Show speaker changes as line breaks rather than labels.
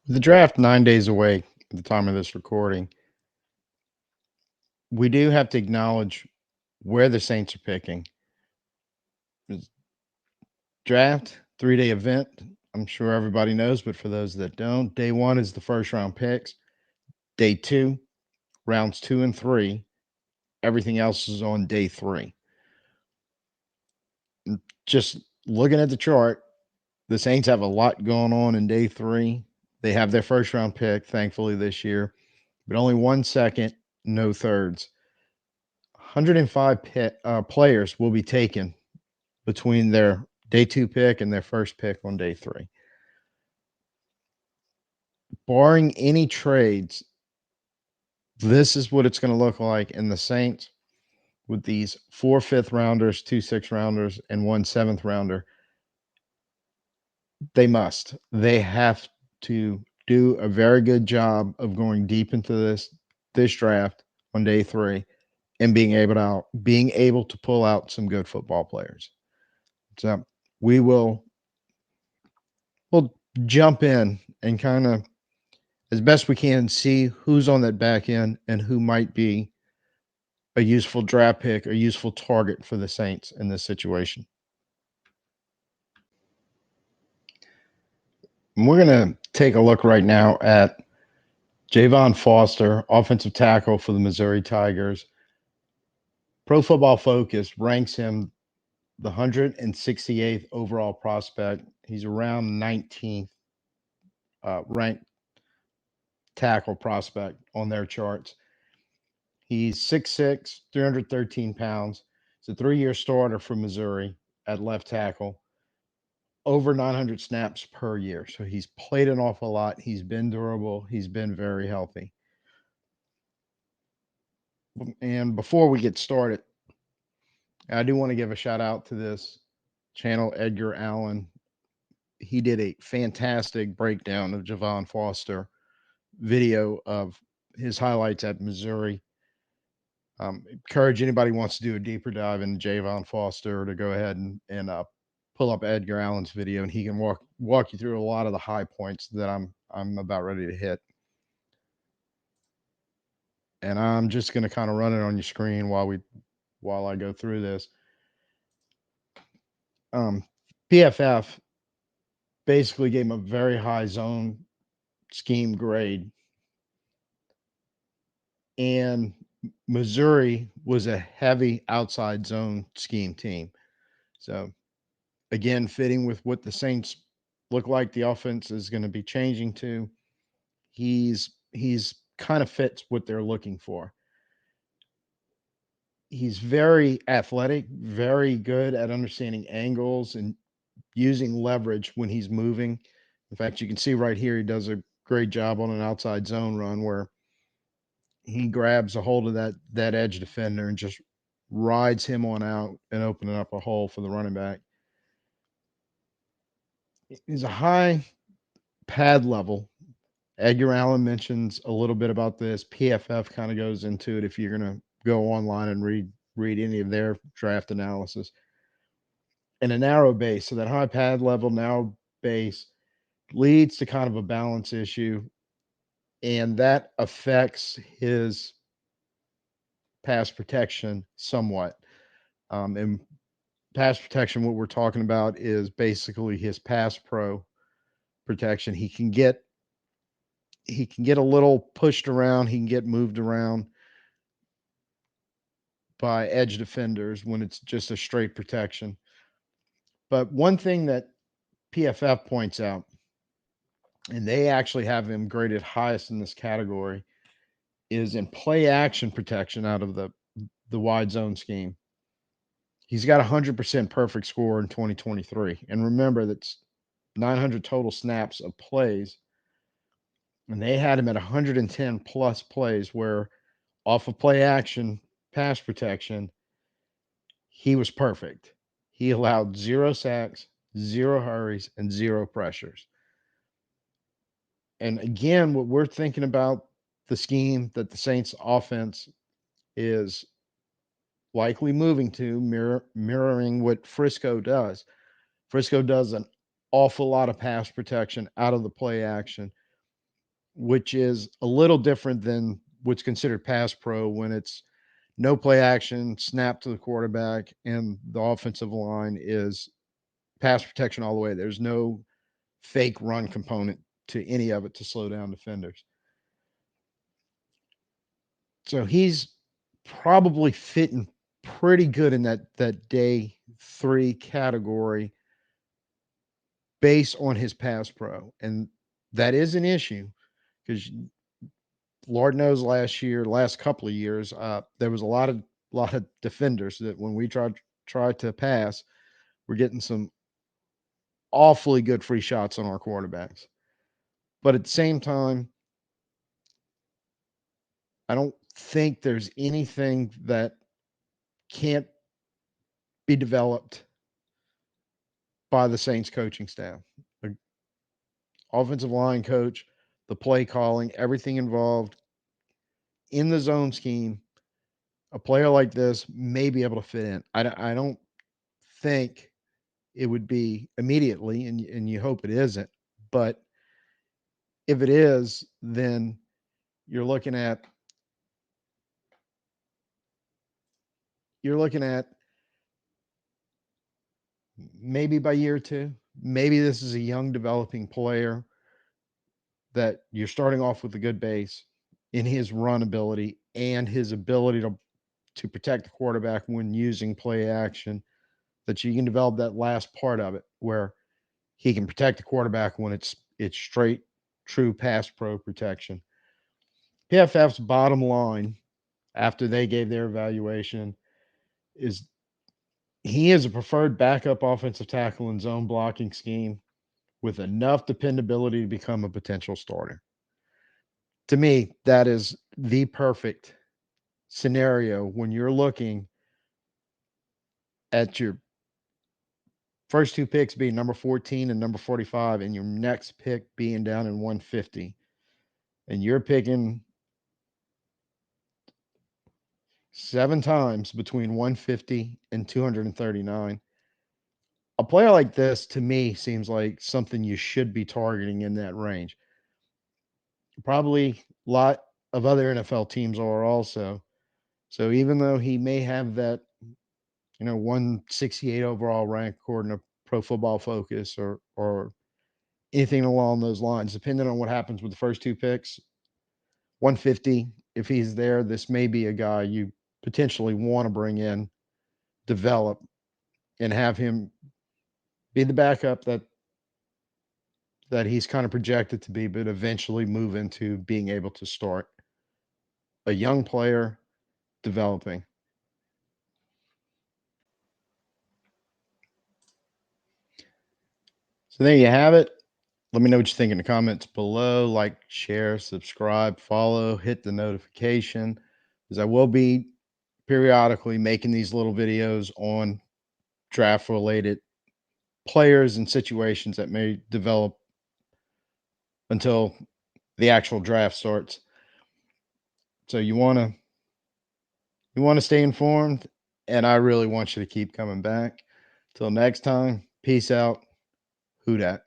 The draft 9 days away at the time of this recording, we do have to acknowledge where the Saints are picking. It's draft, 3-day event. I'm sure everybody knows, but for those that don't, day 1 is the first round picks. Day 2, rounds 2 and 3, everything else is on day 3. Just looking at the chart, the Saints have a lot going on in day 3. They have their first round pick, thankfully, this year, but only 1 second, no thirds. 105 players will be taken between their day 2 pick and their first pick on day 3. Barring any trades, this is what it's going to look like in the Saints with these 4 fifth rounders, 2 sixth rounders, and 1 seventh rounder. They have to do a very good job of going deep into this draft on day 3 and being able to pull out some good football players. So we will we'll jump in and kind of as best we can see who's on that back end and who might be a useful draft pick, a useful target for the Saints in this situation. And we're going to take a look right now at Javon Foster, offensive tackle for the Missouri Tigers. Pro Football Focus ranks him the 168th overall prospect. He's around 19th ranked tackle prospect on their charts. He's 6'6", 313 pounds. He's a 3-year starter for Missouri at left tackle. Over 900 snaps per year. So he's played an awful lot. He's been durable. He's been very healthy. And before we get started, I do want to give a shout out to this channel, Edgar Allen. He did a fantastic breakdown of Javon Foster video of his highlights at Missouri. Encourage anybody who wants to do a deeper dive into Javon Foster to go ahead and pull up Edgar Allen's video, and he can walk you through a lot of the high points that I'm about ready to hit. And I'm just going to kind of run it on your screen while I go through this. PFF basically gave him a very high zone scheme grade, and Missouri was a heavy outside zone scheme team. So again, fitting with what the Saints look like the offense is going to be changing to. He's kind of fits what they're looking for. He's very athletic, very good at understanding angles and using leverage when he's moving. In fact, you can see right here he does a great job on an outside zone run where he grabs a hold of that edge defender and just rides him on out and opening up a hole for the running back. He's a high pad level. Edgar Allen mentions a little bit about this. PFF kind of goes into it if you're going to go online and read any of their draft analysis. And a narrow base, so that high pad level, narrow base leads to kind of a balance issue, and that affects his pass protection somewhat. And pass protection, what we're talking about is basically his pass pro protection. He can get a little pushed around. He can get moved around by edge defenders when it's just a straight protection. But one thing that PFF points out, and they actually have him graded highest in this category, is in play action protection out of the wide zone scheme. He's got a 100% perfect score in 2023. And remember, that's 900 total snaps of plays. And they had him at 110 plus plays where off of play action pass protection, he was perfect. He allowed 0 sacks, 0 hurries, and 0 pressures. And again, what we're thinking about the scheme that the Saints offense is likely moving to, mirroring what Frisco does. Frisco does an awful lot of pass protection out of the play action. which is a little different than what's considered pass pro when it's no play action, snap to the quarterback, and the offensive line is pass protection all the way. There's no fake run component to any of it to slow down defenders. So he's probably fitting pretty good in that day 3 category based on his pass pro. And that is an issue because Lord knows last couple of years, there was a lot of defenders that when we tried to pass, we're getting some awfully good free shots on our quarterbacks. But at the same time, I don't think there's anything that can't be developed by the Saints coaching staff. The offensive line coach, the play calling, everything involved in the zone scheme. A player like this may be able to fit in. I don't think it would be immediately, and you hope it isn't. But if it is, then you're looking at you're looking at maybe by year two. Maybe this is a young developing player that you're starting off with a good base in his run ability and his ability to protect the quarterback when using play action, that you can develop that last part of it where he can protect the quarterback when it's straight true pass pro protection. PFF's bottom line after they gave their evaluation is he is a preferred backup offensive tackle in zone blocking scheme with enough dependability to become a potential starter. To me, that is the perfect scenario when you're looking at your first two picks being number 14 and number 45, and your next pick being down in 150, and you're picking 7 times between 150 and 239. A player like this, to me, seems like something you should be targeting in that range. Probably a lot of other NFL teams are also. So even though he may have that, 168 overall rank according to Pro Football Focus or anything along those lines, depending on what happens with the first two picks, 150, if he's there, this may be a guy you potentially want to bring in, develop, and have him be the backup that he's kind of projected to be, but eventually move into being able to start a young player developing. So there you have it. Let me know what you think in the comments below. Like, share, subscribe, follow, hit the notification, because I will be periodically making these little videos on draft related players and situations that may develop until the actual draft starts. So you want to stay informed, and I really want you to keep coming back. Till next time, peace out. Who dat?